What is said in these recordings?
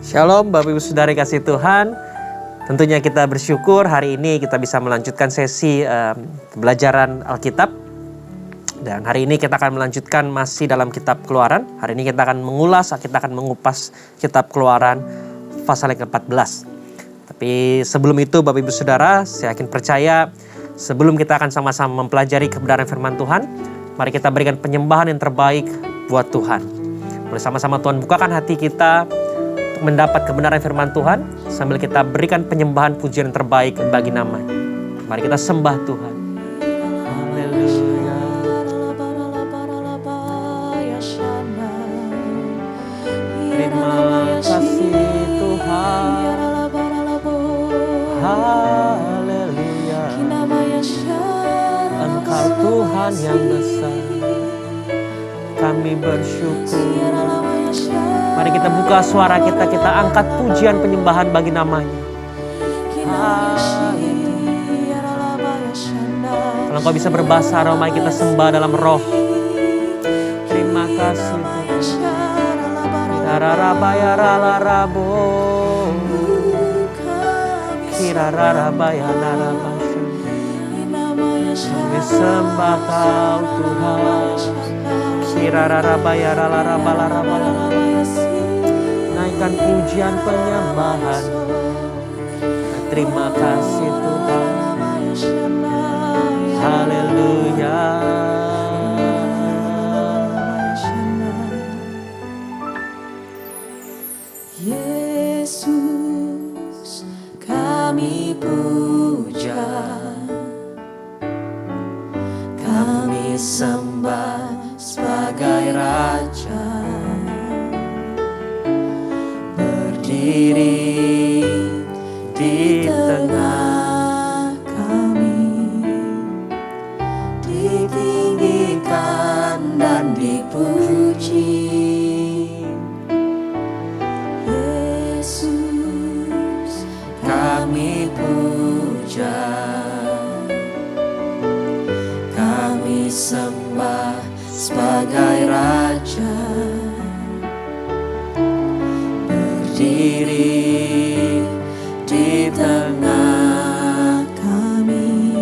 Shalom Bapak Ibu Saudara kasih Tuhan. Tentunya kita bersyukur hari ini kita bisa melanjutkan sesi pembelajaran Alkitab. Dan hari ini kita akan melanjutkan masih dalam kitab Keluaran. Hari ini kita akan mengupas kitab Keluaran pasal yang ke-14. Tapi sebelum itu Bapak Ibu Saudara, saya yakin percaya sebelum kita akan sama-sama mempelajari kebenaran firman Tuhan, mari kita berikan penyembahan yang terbaik buat Tuhan. Boleh sama-sama Tuhan bukakan hati kita untuk mendapat kebenaran firman Tuhan sambil kita berikan penyembahan pujian yang terbaik bagi nama-Nya. Mari kita sembah Tuhan. Haleluya. Terima kasih Tuhan. Haleluya. Engkau Tuhan yang besar. Kami bersyukur. Mari kita buka suara kita angkat pujian penyembahan bagi nama-Nya. Kalau engkau bisa berbahasa roh, mari kita sembah dalam roh. Terima kasih Kami sembah Kau Tuhan. Naikkan pujian penyembahan. Terima kasih Tuhan. Haleluya. Yesus kami puja, kami sembah sebagai Raja, berdiri di tengah kami, ditinggikan dan dipuji. Yesus kami puja, kami sembah sebagai Raja, berdiri di tengah kami,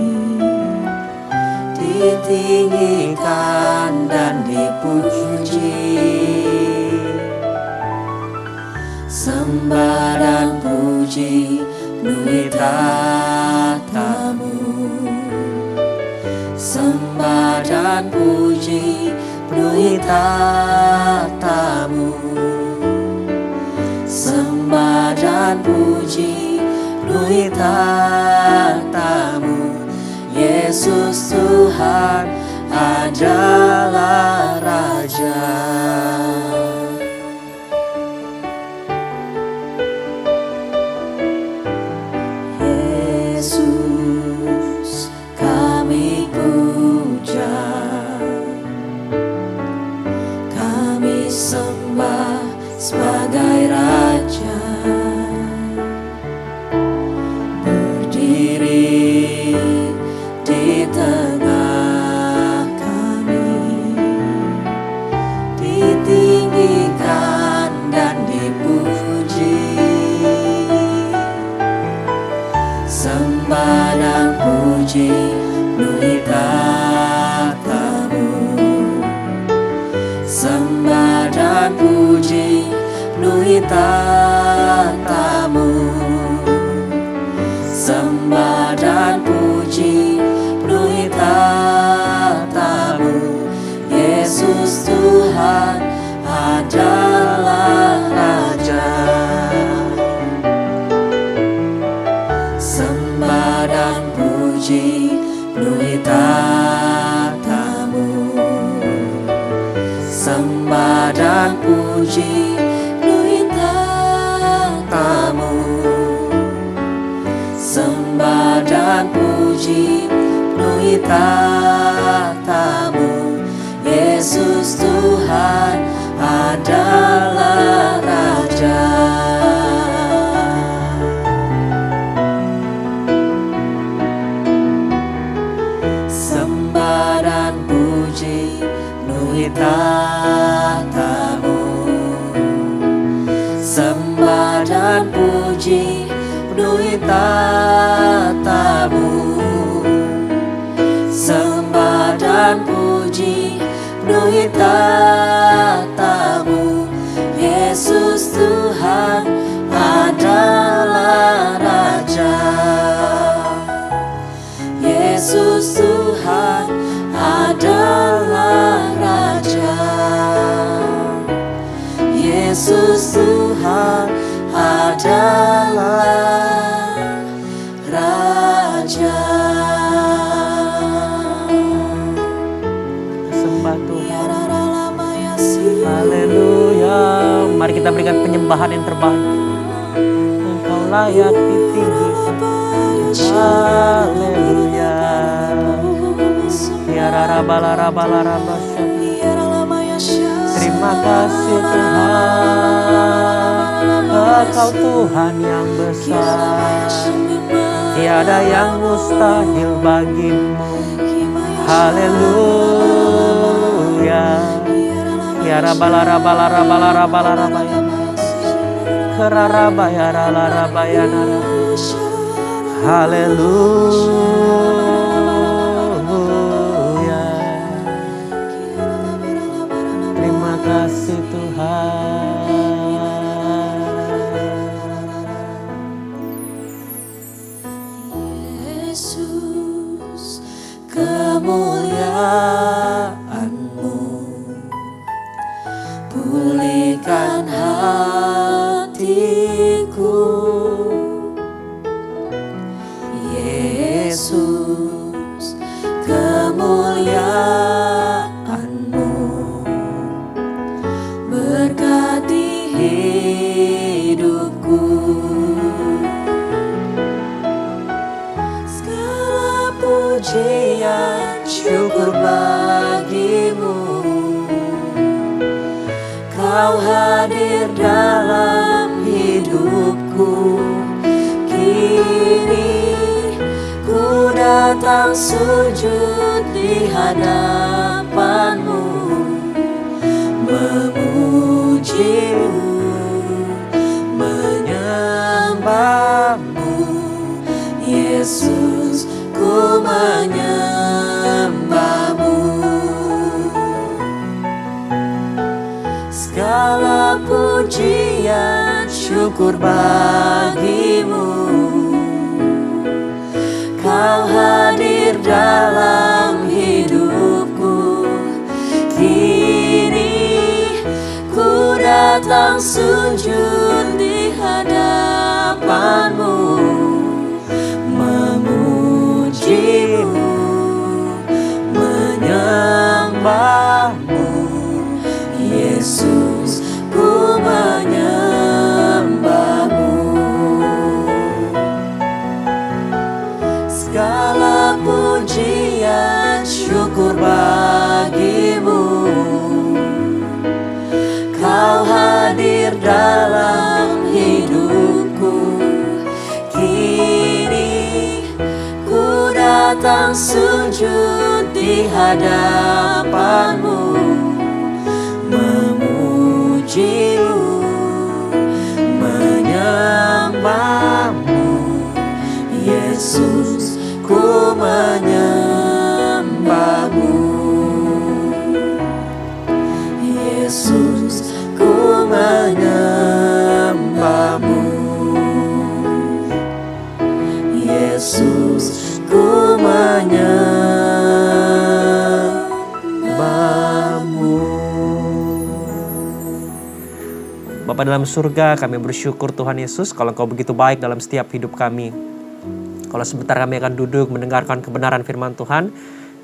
ditinggikan dan dipuji. Sembah dan puji penuhi tatamu, sembah dan puji penuhi tatamu, sembah dan puji penuhi tatamu. Yesus Tuhan adalah Raja. Yesus kami puja, kami sembah sebagai Raja, berdiri di tengah kami, ditinggikan dan dipuji. Sembah dan puji penuhi tatamu, sembah dan puji penuhi tatamu, sembah dan puji penuhi tatamu. Yesus Tuhan adalah Raja. Sembah dan puji penuhi tatamu, sembah dan puji penuhi tatamu, sembah dan puji penuhi tatamu. Yesus Tuhan adalah Raja. Sembah dan puji penuhi tatamu, sembah sembah dan puji penuhi tatamu. Sembah dan puji penuhi tatamu. Yesus Tuhan adalah Raja. Yesus Tuhan adalah Raja. Yesus Tuhan adalah Raja. Sembah Tuhan. Haleluya. Mari kita berikan penyembahan yang terbaik. Engkau layak ditinggikan. Haleluya. Terima kasih Tuhan. Engkau Tuhan yang besar. Tiada yang mustahil bagimu. Haleluya. Tiara balara balara balara balara bayana. Kerara bayara lara bayana. Haleluya. Terima kasih Tuhan. Yesus, kemuliaan-Mu pulihkan hatiku. Yesus, kemuliaan-Mu berkati hidupku. Segala pujian syukur bagimu. Kau hadir dalam hidupku. Kini ku datang sujud di hadapan-Mu, memuji-Mu, menyembah-Mu. Yesus, ku menyembah-Mu. Segala pujian syukur bagimu. Kau hadir dalam hidupku. Kini ku datang sujud di hadapan-Mu, memuji-Mu, menyembah-Mu. Yesus, ku menyembah-Mu. Segala pujian syukur bagimu. Kau hadir dalam hidupku. Kini ku datang sujud di hadapan-Mu, memuji-Mu, menyembah-Mu. Yesus, ku menyembah-Mu. Yesus, ku menyembah-Mu. Yesus, ku menyembah-Mu. Bapa dalam surga, kami bersyukur Tuhan Yesus kalau Engkau begitu baik dalam setiap hidup kami. Kalau sebentar kami akan duduk mendengarkan kebenaran firman Tuhan,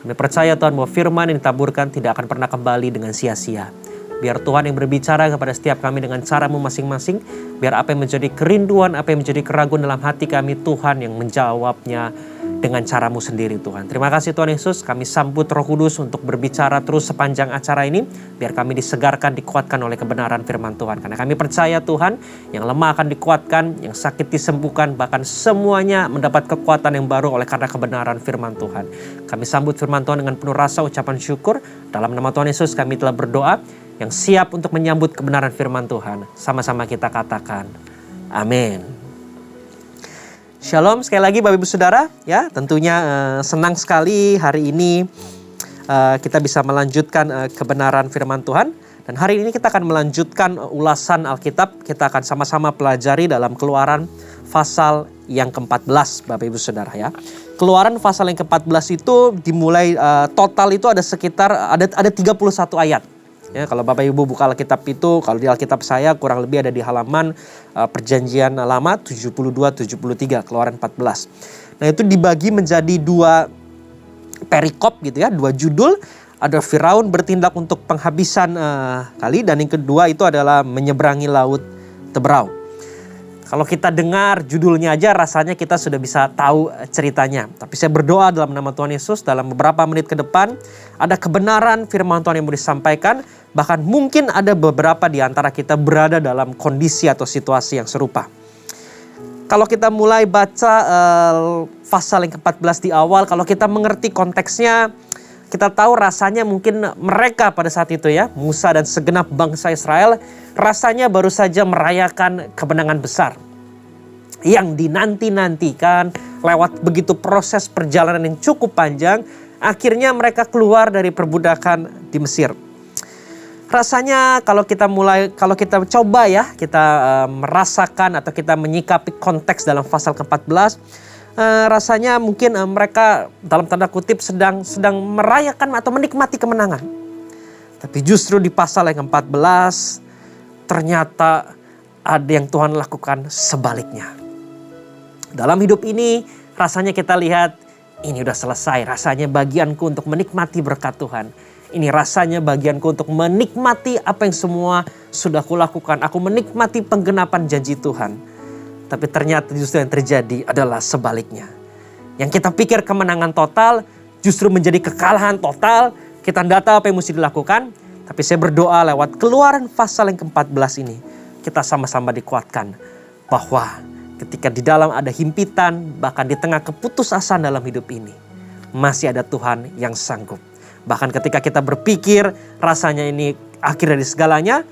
kami percaya Tuhan bahwa firman yang ditaburkan tidak akan pernah kembali dengan sia-sia. Biar Tuhan yang berbicara kepada setiap kami dengan cara-Mu masing-masing. Biar apa yang menjadi kerinduan, apa yang menjadi keraguan dalam hati kami, Tuhan yang menjawabnya dengan cara-Mu sendiri Tuhan. Terima kasih Tuhan Yesus, kami sambut Roh Kudus untuk berbicara terus sepanjang acara ini. Biar kami disegarkan, dikuatkan oleh kebenaran firman Tuhan. Karena kami percaya Tuhan, yang lemah akan dikuatkan, yang sakit disembuhkan, bahkan semuanya mendapat kekuatan yang baru oleh karena kebenaran firman Tuhan. Kami sambut firman Tuhan dengan penuh rasa ucapan syukur. Dalam nama Tuhan Yesus kami telah berdoa, yang siap untuk menyambut kebenaran firman Tuhan. Sama-sama kita katakan, Amin. Shalom sekali lagi Bapak Ibu Saudara, ya tentunya senang sekali hari ini kita bisa melanjutkan kebenaran firman Tuhan. Dan hari ini kita akan melanjutkan ulasan Alkitab. Kita akan sama-sama pelajari dalam Keluaran pasal yang ke-14 Bapak Ibu Saudara ya. Keluaran pasal yang ke-14 itu dimulai total itu ada sekitar ada 31 ayat. Ya, kalau Bapak Ibu buka Alkitab itu, kalau di Alkitab saya kurang lebih ada di halaman Perjanjian Lama 72-73, Keluaran 14. Nah itu dibagi menjadi dua perikop gitu ya, dua judul. Ada Firaun bertindak untuk penghabisan kali, dan yang kedua itu adalah menyeberangi laut Teberau. Kalau kita dengar judulnya aja rasanya kita sudah bisa tahu ceritanya. Tapi saya berdoa dalam nama Tuhan Yesus dalam beberapa menit ke depan ada kebenaran firman Tuhan yang mau disampaikan. Bahkan mungkin ada beberapa di antara kita berada dalam kondisi atau situasi yang serupa. Kalau kita mulai baca pasal yang ke-14 di awal, kalau kita mengerti konteksnya, kita tahu rasanya mungkin mereka pada saat itu ya, Musa dan segenap bangsa Israel, rasanya baru saja merayakan kemenangan besar. Yang dinanti-nantikan lewat begitu proses perjalanan yang cukup panjang, akhirnya mereka keluar dari perbudakan di Mesir. Rasanya kalau kita coba ya, kita merasakan atau kita menyikapi konteks dalam pasal ke-14, rasanya mungkin mereka dalam tanda kutip sedang merayakan atau menikmati kemenangan. Tapi justru di pasal yang ke-14 ternyata ada yang Tuhan lakukan sebaliknya. Dalam hidup ini rasanya kita lihat ini udah selesai, rasanya bagianku untuk menikmati berkat Tuhan. Ini rasanya bagianku untuk menikmati apa yang semua sudah kulakukan. Aku menikmati penggenapan janji Tuhan. Tapi ternyata justru yang terjadi adalah sebaliknya. Yang kita pikir kemenangan total justru menjadi kekalahan total. Kita tidak tahu apa yang mesti dilakukan. Tapi saya berdoa lewat Keluaran pasal yang ke-14 ini, kita sama-sama dikuatkan bahwa ketika di dalam ada himpitan, bahkan di tengah keputusasaan dalam hidup ini, masih ada Tuhan yang sanggup. Bahkan ketika kita berpikir rasanya ini akhir dari segalanya,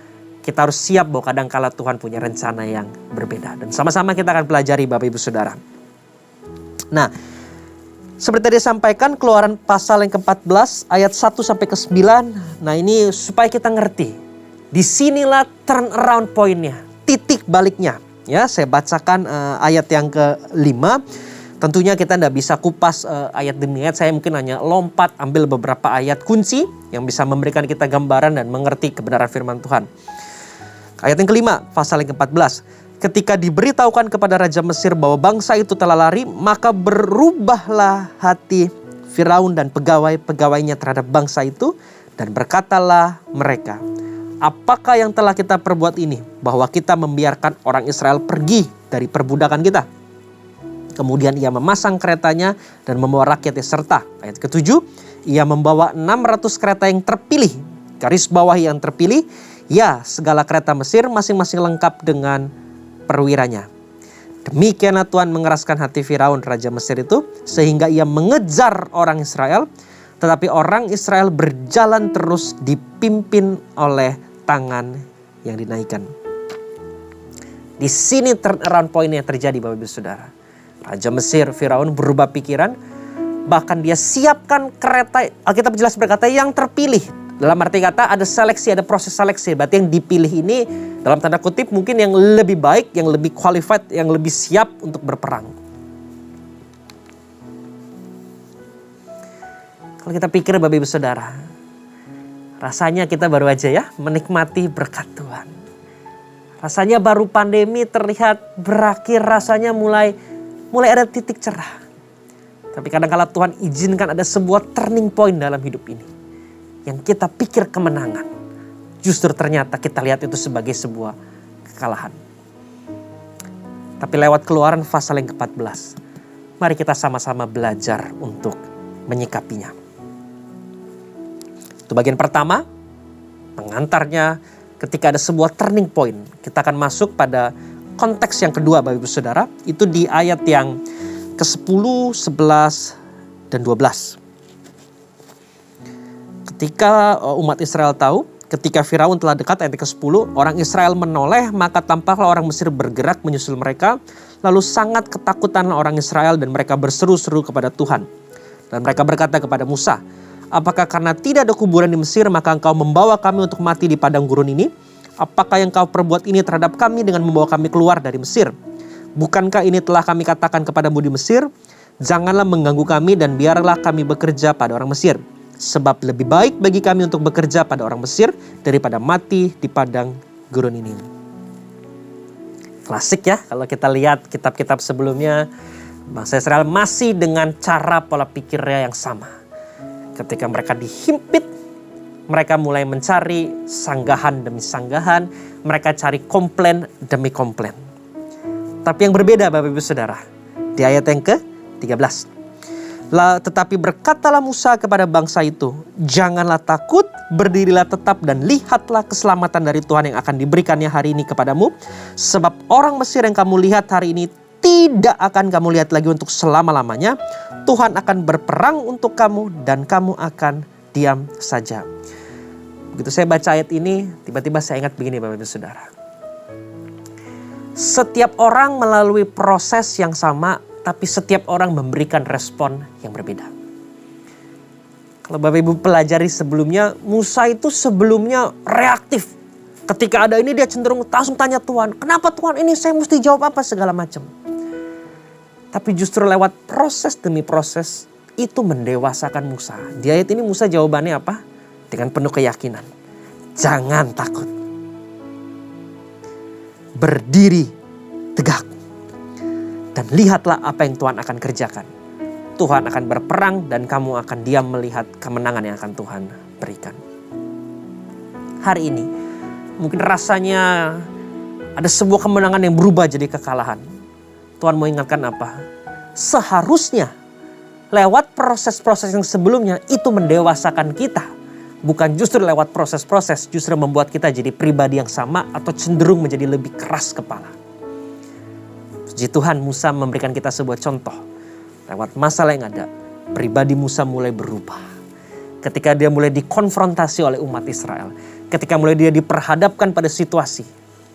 kita harus siap bahwa kadang-kala Tuhan punya rencana yang berbeda. Dan sama-sama kita akan pelajari Bapak Ibu Saudara. Nah, seperti tadi disampaikan Keluaran pasal yang ke-14 ayat 1 sampai ke 9. Nah ini supaya kita ngerti. Disinilah turnaround pointnya, titik baliknya. Ya, saya bacakan ayat yang ke-5. Tentunya kita tidak bisa kupas ayat demi ayat. Saya mungkin hanya lompat ambil beberapa ayat kunci yang bisa memberikan kita gambaran dan mengerti kebenaran firman Tuhan. Ayat yang ke-5, pasal yang ke-14. Ketika diberitahukan kepada Raja Mesir bahwa bangsa itu telah lari, maka berubahlah hati Firaun dan pegawai-pegawainya terhadap bangsa itu, dan berkatalah mereka, apakah yang telah kita perbuat ini, bahwa kita membiarkan orang Israel pergi dari perbudakan kita? Kemudian ia memasang keretanya dan membawa rakyatnya serta. Ayat ke-7, ia membawa 600 kereta yang terpilih, garis bawah yang terpilih, ya segala kereta Mesir masing-masing lengkap dengan perwiranya. Demikianlah Tuhan mengeraskan hati Firaun Raja Mesir itu, sehingga ia mengejar orang Israel. Tetapi orang Israel berjalan terus dipimpin oleh tangan yang dinaikkan. Di sini turnaround point yang terjadi Bapak Ibu Saudara. Raja Mesir Firaun berubah pikiran. Bahkan dia siapkan kereta, Alkitab jelas berkata yang terpilih. Dalam arti kata ada seleksi, ada proses seleksi. Berarti yang dipilih ini dalam tanda kutip mungkin yang lebih baik, yang lebih qualified, yang lebih siap untuk berperang. Kalau kita pikir Bapak Ibu Saudara, rasanya kita baru aja ya menikmati berkat Tuhan. Rasanya baru pandemi terlihat berakhir, rasanya mulai ada titik cerah. Tapi kadang-kala Tuhan izinkan ada sebuah turning point dalam hidup ini. Yang kita pikir kemenangan, justru ternyata kita lihat itu sebagai sebuah kekalahan. Tapi lewat Keluaran pasal yang ke-14, mari kita sama-sama belajar untuk menyikapinya. Itu bagian pertama, pengantarnya ketika ada sebuah turning point. Kita akan masuk pada konteks yang kedua Bapak Ibu Saudara, itu di ayat yang ke-10, 11, dan 12. Ketika umat Israel tahu Ketika Firaun telah dekat, ayat ke-10, orang Israel menoleh, maka tampaklah orang Mesir bergerak menyusul mereka. Lalu sangat ketakutanlah orang Israel dan mereka berseru-seru kepada Tuhan. Dan mereka berkata kepada Musa, apakah karena tidak ada kuburan di Mesir maka engkau membawa kami untuk mati di padang gurun ini? Apakah yang kau perbuat ini terhadap kami dengan membawa kami keluar dari Mesir? Bukankah ini telah kami katakan kepadamu di Mesir? Janganlah mengganggu kami dan biarlah kami bekerja pada orang Mesir. Sebab lebih baik bagi kami untuk bekerja pada orang Mesir daripada mati di padang gurun ini. Klasik ya, kalau kita lihat kitab-kitab sebelumnya, bangsa Israel masih dengan cara pola pikirnya yang sama. Ketika mereka dihimpit, mereka mulai mencari sanggahan demi sanggahan, mereka cari komplain demi komplain. Tapi yang berbeda Bapak Ibu Saudara, di ayat yang ke-13. Tetapi berkatalah Musa kepada bangsa itu, janganlah takut, berdirilah tetap dan lihatlah keselamatan dari Tuhan yang akan diberikannya hari ini kepadamu. Sebab orang Mesir yang kamu lihat hari ini tidak akan kamu lihat lagi untuk selama-lamanya. Tuhan akan berperang untuk kamu dan kamu akan diam saja. Begitu saya baca ayat ini, tiba-tiba saya ingat begini Bapak Ibu Saudara. Setiap orang melalui proses yang sama, tapi setiap orang memberikan respon yang berbeda. Kalau Bapak Ibu pelajari sebelumnya, Musa itu sebelumnya reaktif. Ketika ada ini dia cenderung langsung tanya Tuhan, kenapa Tuhan ini saya mesti jawab apa segala macam. Tapi justru lewat proses demi proses itu mendewasakan Musa. Di ayat ini Musa jawabannya apa? Dengan penuh keyakinan. Jangan takut. Berdiri tegak. Dan lihatlah apa yang Tuhan akan kerjakan. Tuhan akan berperang dan kamu akan diam melihat kemenangan yang akan Tuhan berikan. Hari ini mungkin rasanya ada sebuah kemenangan yang berubah jadi kekalahan. Tuhan mau ingatkan apa? Seharusnya lewat proses-proses yang sebelumnya itu mendewasakan kita. Bukan justru lewat proses-proses justru membuat kita jadi pribadi yang sama atau cenderung menjadi lebih keras kepala. Puji Tuhan, Musa memberikan kita sebuah contoh. Lewat masalah yang ada, pribadi Musa mulai berubah. Ketika dia mulai dikonfrontasi oleh umat Israel. Ketika mulai dia diperhadapkan pada situasi.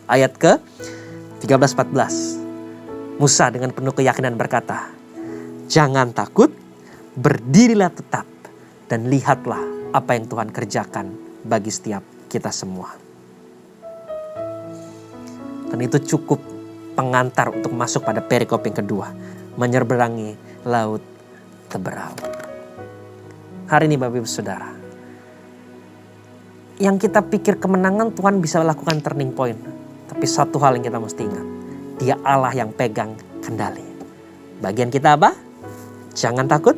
Ayat ke 13-14. Musa dengan penuh keyakinan berkata, jangan takut, berdirilah tetap. Dan lihatlah apa yang Tuhan kerjakan bagi setiap kita semua. Dan itu cukup pengantar untuk masuk pada perikop yang kedua. Menyeberangi laut Teberau. Hari ini Bapak Ibu Saudara. Yang kita pikir kemenangan Tuhan bisa lakukan turning point. Tapi satu hal yang kita mesti ingat. Dia Allah yang pegang kendali. Bagian kita apa? Jangan takut.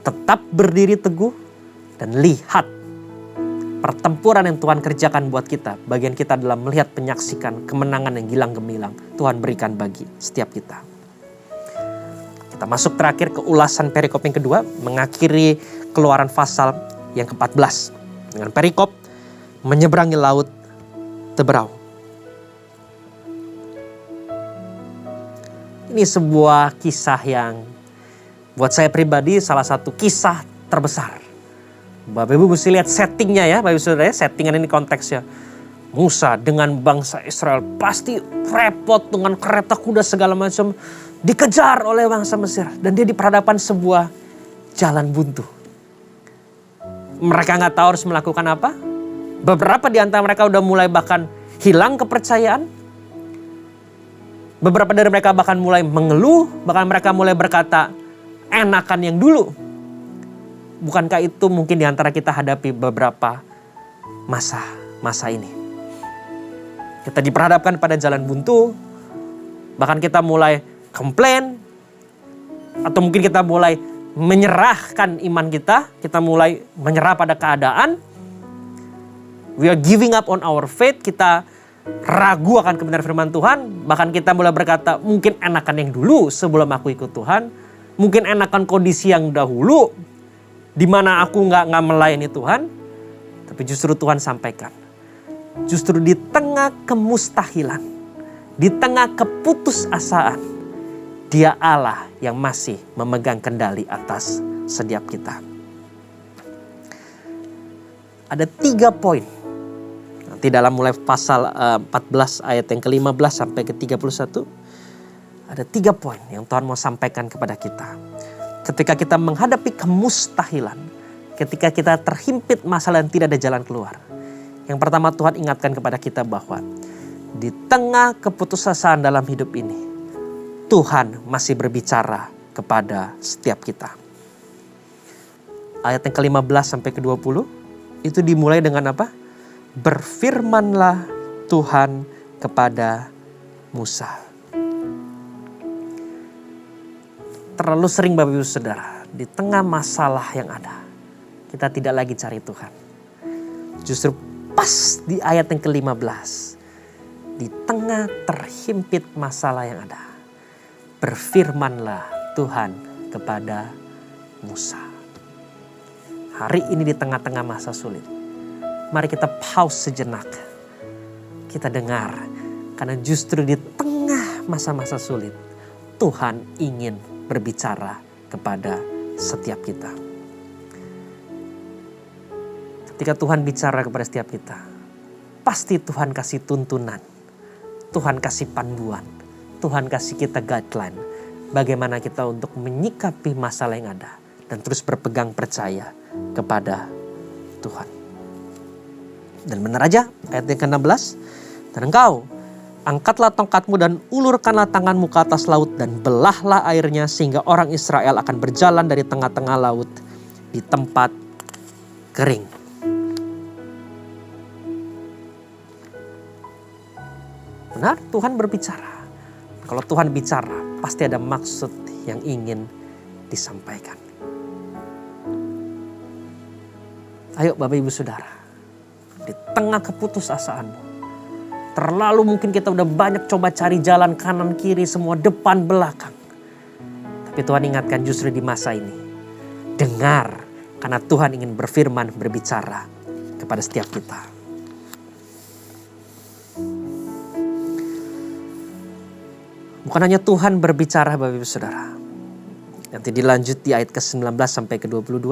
Tetap berdiri teguh. Dan lihat pertempuran yang Tuhan kerjakan buat kita. Bagian kita adalah melihat penyaksikan kemenangan yang gilang gemilang Tuhan berikan bagi setiap kita. Kita masuk terakhir ke ulasan perikop yang kedua. Mengakhiri Keluaran pasal yang ke-14. Dengan perikop menyeberangi laut Teberau. Ini sebuah kisah yang buat saya pribadi salah satu kisah terbesar. Bapak Ibu mesti lihat settingnya ya, Bapak Ibu Saudara ya, settingan ini konteksnya. Musa dengan bangsa Israel pasti repot dengan kereta kuda segala macam. Dikejar oleh bangsa Mesir dan dia diperhadapkan sebuah jalan buntu. Mereka nggak tahu harus melakukan apa. Beberapa di antara mereka udah mulai bahkan hilang kepercayaan. Beberapa dari mereka bahkan mulai mengeluh, bahkan mereka mulai berkata, enakan yang dulu. Bukankah itu mungkin di antara kita hadapi beberapa masa ini. Kita diperhadapkan pada jalan buntu, bahkan kita mulai komplain, atau mungkin kita mulai menyerahkan iman kita mulai menyerah pada keadaan. We are giving up on our faith, kita ragu akan kebenaran firman Tuhan, bahkan kita mulai berkata mungkin enakan yang dulu sebelum aku ikut Tuhan, mungkin enakan kondisi yang dahulu, di mana aku nggak melayani Tuhan. Tapi justru Tuhan sampaikan, justru di tengah kemustahilan, di tengah keputusasaan, Dia Allah yang masih memegang kendali atas setiap kita. Ada 3 poin Nanti dalam mulai pasal 14 ayat yang ke-15 sampai ke-31. Ada 3 poin yang Tuhan mau sampaikan kepada kita. Ketika kita menghadapi kemustahilan. Ketika kita terhimpit masalah dan tidak ada jalan keluar. Yang pertama Tuhan ingatkan kepada kita bahwa di tengah keputusasaan dalam hidup ini, Tuhan masih berbicara kepada setiap kita. Ayat yang ke-15 sampai ke-20 itu dimulai dengan apa? Berfirmanlah Tuhan kepada Musa. Terlalu sering Bapak Ibu Saudara, di tengah masalah yang ada, kita tidak lagi cari Tuhan. Justru pas di ayat yang ke-15, di tengah terhimpit masalah yang ada, berfirmanlah Tuhan kepada Musa. Hari ini di tengah-tengah masa sulit, mari kita pause sejenak. Kita dengar, karena justru di tengah masa-masa sulit, Tuhan ingin berbicara kepada setiap kita. Ketika Tuhan bicara kepada setiap kita, pasti Tuhan kasih tuntunan, Tuhan kasih panduan, Tuhan kasih kita guideline. Bagaimana kita untuk menyikapi masalah yang ada dan terus berpegang percaya kepada Tuhan. Dan benar aja ayat yang ke-16. Dan engkau angkatlah tongkatmu dan ulurkanlah tanganmu ke atas laut dan belahlah airnya sehingga orang Israel akan berjalan dari tengah-tengah laut di tempat kering. Benar, Tuhan berbicara. Kalau Tuhan bicara, pasti ada maksud yang ingin disampaikan. Ayo Bapak Ibu Saudara, di tengah keputusasaanmu, terlalu mungkin kita udah banyak coba cari jalan kanan kiri, semua depan belakang. Tapi Tuhan ingatkan justru di masa ini, dengar, karena Tuhan ingin berfirman, berbicara kepada setiap kita. Bukan hanya Tuhan berbicara Bapak Ibu Saudara. Nanti dilanjut di ayat ke-19 sampai ke-22.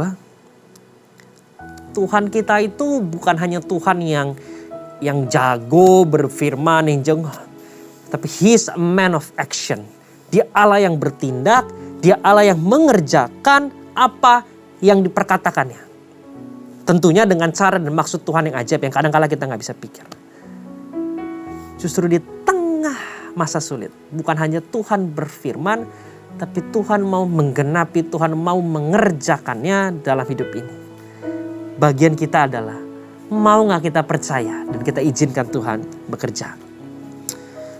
Tuhan kita itu bukan hanya Tuhan yang jago berfirman, yang jago. Tapi He's a man of action. Dia Allah yang bertindak, Dia Allah yang mengerjakan apa yang diperkatakannya. Tentunya dengan cara dan maksud Tuhan yang ajaib yang kadang-kala kita gak bisa pikir. Justru di tengah masa sulit, bukan hanya Tuhan berfirman, tapi Tuhan mau menggenapi, Tuhan mau mengerjakannya dalam hidup ini. Bagian kita adalah, mau gak kita percaya dan kita izinkan Tuhan bekerja.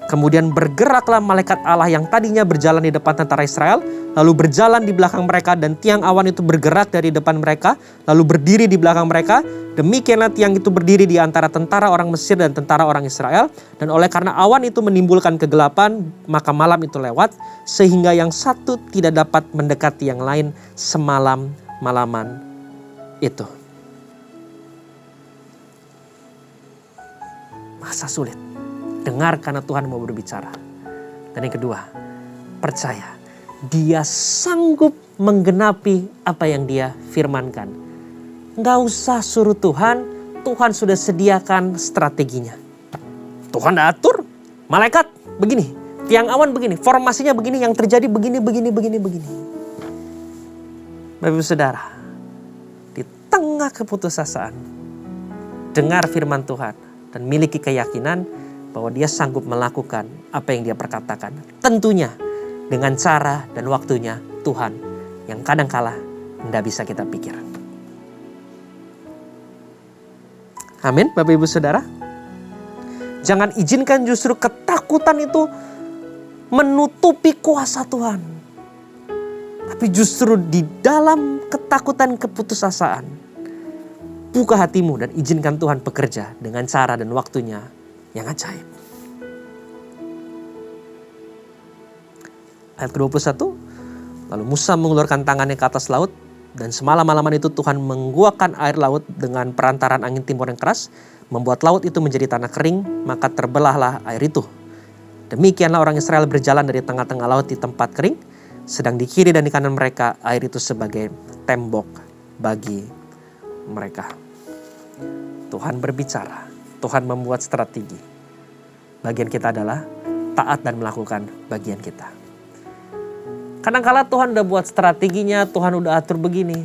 Kemudian bergeraklah malaikat Allah yang tadinya berjalan di depan tentara Israel, lalu berjalan di belakang mereka dan tiang awan itu bergerak dari depan mereka, lalu berdiri di belakang mereka. Demikianlah tiang itu berdiri di antara tentara orang Mesir dan tentara orang Israel. Dan oleh karena awan itu menimbulkan kegelapan, maka malam itu lewat, sehingga yang satu tidak dapat mendekati yang lain semalam-malaman itu. Masa sulit. Dengar karena Tuhan mau berbicara. Dan yang kedua, percaya. Dia sanggup menggenapi apa yang Dia firmankan. Gak usah suruh Tuhan, Tuhan sudah sediakan strateginya. Tuhan atur, malaikat begini, tiang awan begini, formasinya begini, yang terjadi begini. Bapak Ibu Saudara, di tengah keputusasaan, dengar firman Tuhan dan miliki keyakinan bahwa Dia sanggup melakukan apa yang Dia perkatakan. Tentunya dengan cara dan waktunya Tuhan yang kadang-kala tidak bisa kita pikir. Amin, Bapak Ibu Saudara. Jangan izinkan justru ketakutan itu menutupi kuasa Tuhan. Tapi justru di dalam ketakutan keputusasaan, buka hatimu dan izinkan Tuhan bekerja dengan cara dan waktunya yang ajaib. Ayat ke-21. Lalu Musa mengulurkan tangannya ke atas laut. Dan semalam-malaman itu Tuhan menguakkan air laut dengan perantaran angin timur yang keras. Membuat laut itu menjadi tanah kering. Maka terbelahlah air itu. Demikianlah orang Israel berjalan dari tengah-tengah laut di tempat kering. Sedang di kiri dan di kanan mereka air itu sebagai tembok bagi mereka. Tuhan berbicara. Tuhan membuat strategi. Bagian kita adalah taat dan melakukan bagian kita. Kadang-kala Tuhan udah buat strateginya, Tuhan udah atur begini.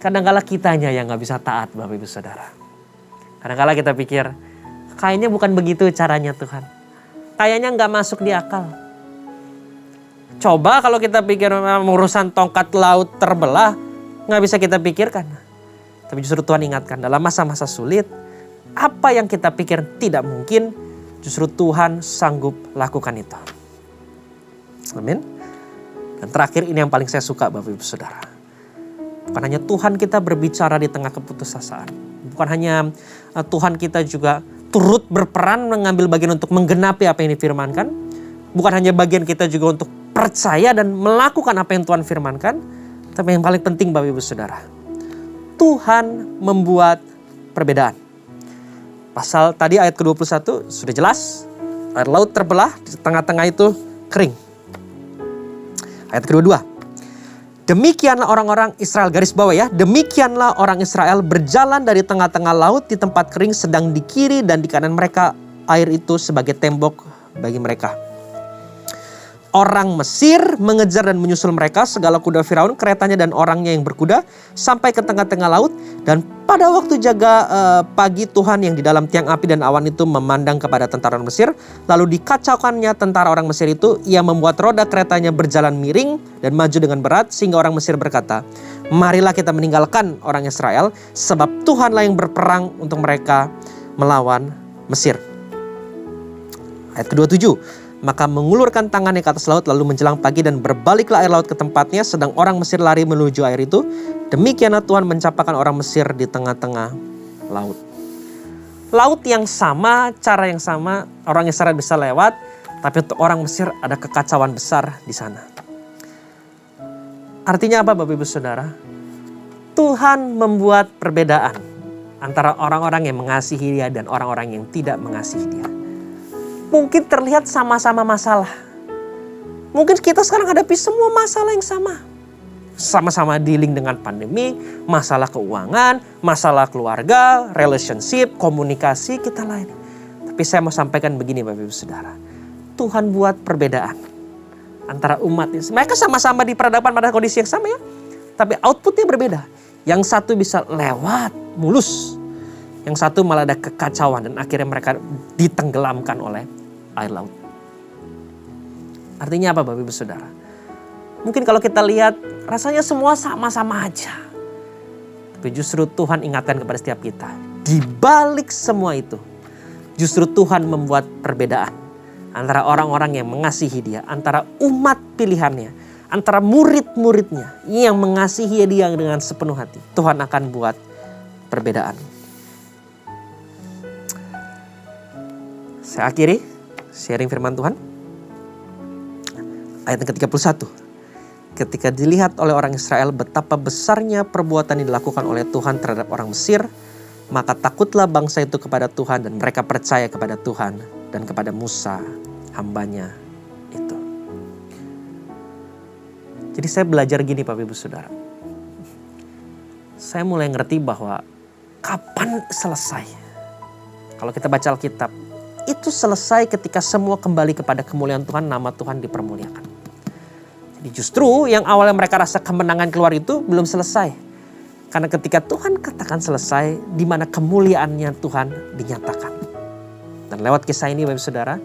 Kadang-kala kitanya yang gak bisa taat, Bapak Ibu Saudara. Kadang-kala kita pikir, kayaknya bukan begitu caranya Tuhan. Kayaknya gak masuk di akal. Coba kalau kita pikir urusan tongkat laut terbelah, gak bisa kita pikirkan. Tapi justru Tuhan ingatkan, dalam masa-masa sulit, apa yang kita pikir tidak mungkin, justru Tuhan sanggup lakukan itu. Amin. Dan terakhir ini yang paling saya suka Bapak Ibu Saudara. Bukan hanya Tuhan kita berbicara di tengah keputusasaan. Bukan hanya Tuhan kita juga turut berperan mengambil bagian untuk menggenapi apa yang difirmankan. Bukan hanya bagian kita juga untuk percaya dan melakukan apa yang Tuhan firmankan. Tapi yang paling penting Bapak Ibu Saudara, Tuhan membuat perbedaan. Pasal tadi ayat ke-21 sudah jelas. Air laut terbelah, di tengah-tengah itu kering. Ayat kedua. Demikianlah orang-orang Israel, garis bawah ya. Demikianlah orang Israel berjalan dari tengah-tengah laut di tempat kering, sedang di kiri dan di kanan mereka air itu sebagai tembok bagi mereka. Orang Mesir mengejar dan menyusul mereka, segala kuda Firaun, keretanya dan orangnya yang berkuda, sampai ke tengah-tengah laut. Dan pada waktu jaga pagi Tuhan yang di dalam tiang api dan awan itu memandang kepada tentara orang Mesir. Lalu dikacaukannya tentara orang Mesir itu, ia membuat roda keretanya berjalan miring dan maju dengan berat. Sehingga orang Mesir berkata, marilah kita meninggalkan orang Israel, sebab Tuhanlah yang berperang untuk mereka melawan Mesir. Ayat ke-27. Maka mengulurkan tangannya ke atas laut, lalu menjelang pagi dan berbaliklah air laut ke tempatnya, sedang orang Mesir lari menuju air itu. Demikianlah Tuhan mencampakkan orang Mesir di tengah-tengah laut. Laut yang sama, cara yang sama, orang Israel bisa lewat, tapi untuk orang Mesir ada kekacauan besar di sana. Artinya apa Bapak Ibu Saudara? Tuhan membuat perbedaan antara orang-orang yang mengasihi Dia dan orang-orang yang tidak mengasihi Dia. Mungkin terlihat sama-sama masalah. Mungkin kita sekarang hadapi semua masalah yang sama. Sama-sama dealing dengan pandemi, masalah keuangan, masalah keluarga, relationship, komunikasi kita lain. Tapi saya mau sampaikan begini Bapak Ibu Saudara. Tuhan buat perbedaan antara umat ini. Mereka sama-sama di peradaban pada kondisi yang sama ya. Tapi outputnya berbeda. Yang satu bisa lewat mulus. Yang satu malah ada kekacauan dan akhirnya mereka ditenggelamkan oleh air laut. Artinya apa Bapak Ibu Saudara? Mungkin kalau kita lihat rasanya semua sama-sama aja. Tapi justru Tuhan ingatkan kepada setiap kita. Di balik semua itu, justru Tuhan membuat perbedaan. Antara orang-orang yang mengasihi Dia, antara umat pilihannya, antara murid-muridnya yang mengasihi Dia dengan sepenuh hati. Tuhan akan buat perbedaan. Saya akhiri sharing firman Tuhan. Ayat yang ke-31. Ketika dilihat oleh orang Israel betapa besarnya perbuatan yang dilakukan oleh Tuhan terhadap orang Mesir, maka takutlah bangsa itu kepada Tuhan dan mereka percaya kepada Tuhan dan kepada Musa, hambanya itu. Jadi saya belajar gini Bapak Ibu Saudara. Saya mulai ngerti bahwa kapan selesai. Kalau kita baca Alkitab, itu selesai ketika semua kembali kepada kemuliaan Tuhan, nama Tuhan dipermuliakan. Jadi justru yang awalnya mereka rasa kemenangan keluar itu belum selesai. Karena ketika Tuhan katakan selesai, di mana kemuliaannya Tuhan dinyatakan. Dan lewat kisah ini Bapak Saudara,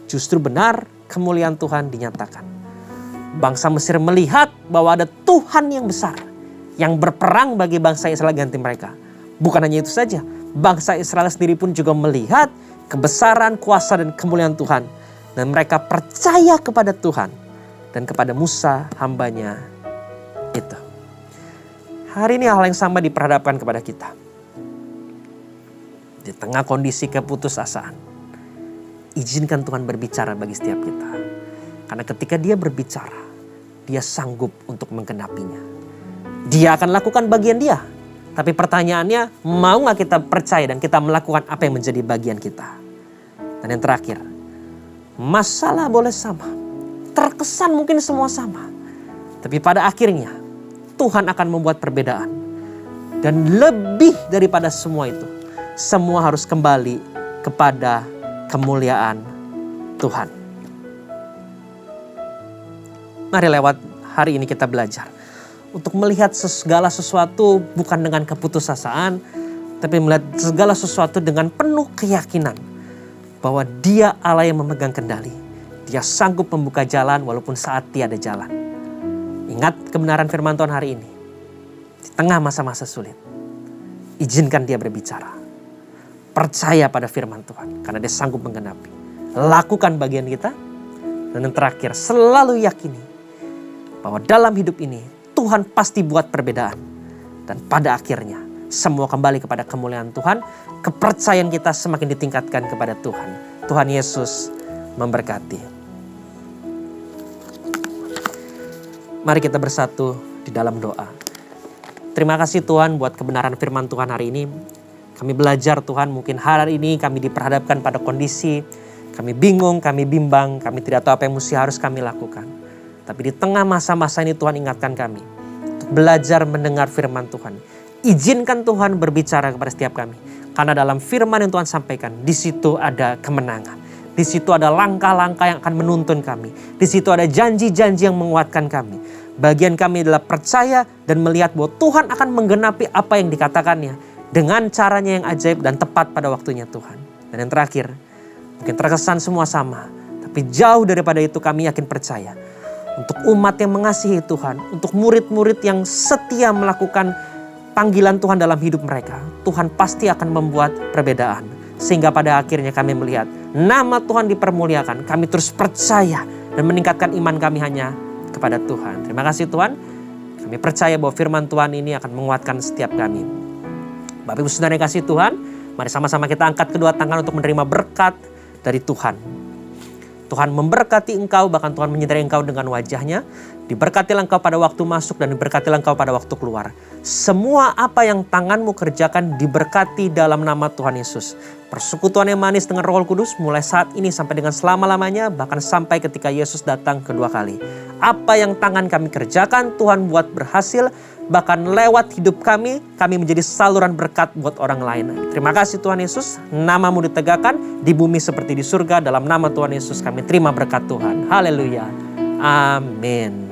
justru benar kemuliaan Tuhan dinyatakan. Bangsa Mesir melihat bahwa ada Tuhan yang besar, yang berperang bagi bangsa Israel ganti mereka. Bukan hanya itu saja, bangsa Israel sendiri pun juga melihat kebesaran, kuasa, dan kemuliaan Tuhan. Dan mereka percaya kepada Tuhan. Dan kepada Musa, hambanya itu. Hari ini hal yang sama diperhadapkan kepada kita. Di tengah kondisi keputusasaan. Izinkan Tuhan berbicara bagi setiap kita. Karena ketika Dia berbicara, Dia sanggup untuk menggenapinya. Dia akan lakukan bagian Dia. Tapi pertanyaannya, mau gak kita percaya dan kita melakukan apa yang menjadi bagian kita? Dan yang terakhir, masalah boleh sama. Terkesan mungkin semua sama. Tapi pada akhirnya, Tuhan akan membuat perbedaan. Dan lebih daripada semua itu, semua harus kembali kepada kemuliaan Tuhan. Mari lewat hari ini kita belajar untuk melihat segala sesuatu bukan dengan keputusasaan, tapi melihat segala sesuatu dengan penuh keyakinan bahwa Dia Allah yang memegang kendali. Dia sanggup membuka jalan walaupun saat tiada jalan. Ingat kebenaran firman Tuhan hari ini. Di tengah masa-masa sulit, izinkan Dia berbicara. Percaya pada firman Tuhan karena Dia sanggup menggenapi. Lakukan bagian kita. Dan yang terakhir, selalu yakini bahwa dalam hidup ini Tuhan pasti buat perbedaan. Dan pada akhirnya semua kembali kepada kemuliaan Tuhan. Kepercayaan kita semakin ditingkatkan kepada Tuhan. Tuhan Yesus memberkati. Mari kita bersatu di dalam doa. Terima kasih Tuhan buat kebenaran firman Tuhan hari ini. Kami belajar Tuhan, mungkin hari ini kami diperhadapkan pada kondisi. Kami bingung, kami bimbang, kami tidak tahu apa yang harus kami lakukan. Tapi di tengah masa-masa ini Tuhan ingatkan kami untuk belajar mendengar firman Tuhan. Izinkan Tuhan berbicara kepada setiap kami. Karena dalam firman yang Tuhan sampaikan, di situ ada kemenangan. Di situ ada langkah-langkah yang akan menuntun kami. Di situ ada janji-janji yang menguatkan kami. Bagian kami adalah percaya dan melihat bahwa Tuhan akan menggenapi apa yang dikatakannya. Dengan caranya yang ajaib dan tepat pada waktunya Tuhan. Dan yang terakhir, mungkin terkesan semua sama. Tapi jauh daripada itu kami yakin percaya. Untuk umat yang mengasihi Tuhan. Untuk murid-murid yang setia melakukan panggilan Tuhan dalam hidup mereka. Tuhan pasti akan membuat perbedaan. Sehingga pada akhirnya kami melihat nama Tuhan dipermuliakan. Kami terus percaya dan meningkatkan iman kami hanya kepada Tuhan. Terima kasih Tuhan. Kami percaya bahwa firman Tuhan ini akan menguatkan setiap kami. Bapak Ibu Saudara yang kasih Tuhan, mari sama-sama kita angkat kedua tangan untuk menerima berkat dari Tuhan. Tuhan memberkati engkau, bahkan Tuhan menyertai engkau dengan wajahnya. Diberkatilah engkau pada waktu masuk dan diberkatilah engkau pada waktu keluar. Semua apa yang tanganmu kerjakan diberkati dalam nama Tuhan Yesus. Persekutuan yang manis dengan Roh Kudus mulai saat ini sampai dengan selama-lamanya, bahkan sampai ketika Yesus datang kedua kali. Apa yang tangan kami kerjakan, Tuhan buat berhasil. Bahkan lewat hidup kami menjadi saluran berkat buat orang lain. Terima kasih Tuhan Yesus, namamu ditegakkan di bumi seperti di surga. Dalam nama Tuhan Yesus kami terima berkat Tuhan. Haleluya. Amin.